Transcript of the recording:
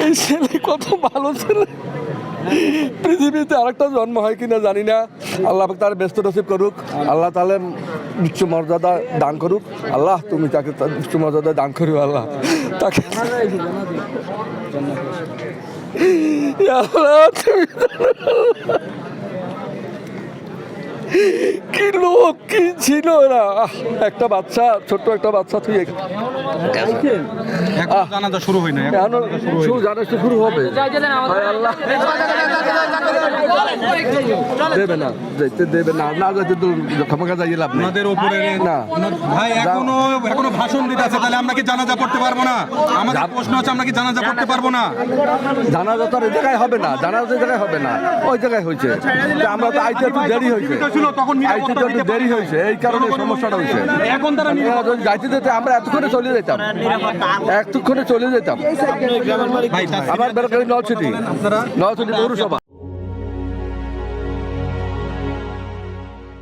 এই ছেলে কত ভালো ছেলে, পৃথিবীতে আরেকটা জন্ম হয় কিনা জানি না। আল্লাহ পাক তার ব্যস্ত নসিব করুক, আল্লাহ তাহলে উচ্চ মর্যাদা দান করুক। আল্লাহ তুমি তাকে উচ্চ মর্যাদা দান করো আল্লাহ তাকে। আল্লাহ তুমি কি লোক কি ছিল না, একটা বাচ্চা, ছোট্ট একটা বাচ্চা তুই জানাজা শুরু হয় না, শুরু হবে। হায় আল্লাহ, দেবে না, যেতে দেবে না, না যেতে তো ক্ষমা যাইয়ে লাভ নেই। আমাদের উপরে না ভাই এখনো ভাষণ দিতে আছে, তাহলে আমরা কি জানাজা পড়তে পারবো না? আমাদের প্রশ্ন হচ্ছে আমরা কি জানাজা পড়তে পারবো না? জানাজা তো আর এই জায়গায় হবে না, জানাজা জায়গায় হবে না, ওই জায়গায় হয়েছে। আমরা তো আইতে একটু দেরি হয়েছে, আইতে তো একটু দেরি হয়েছে, এই কারণে সমস্যাটা হয়েছে। এখন তারা যদি যাইতে যেতে আমরা এতক্ষণে চলে যেতাম, এতক্ষণে চলে যেতাম। ভাই আমার বেরোকারি নলছিটি পৌরসভা।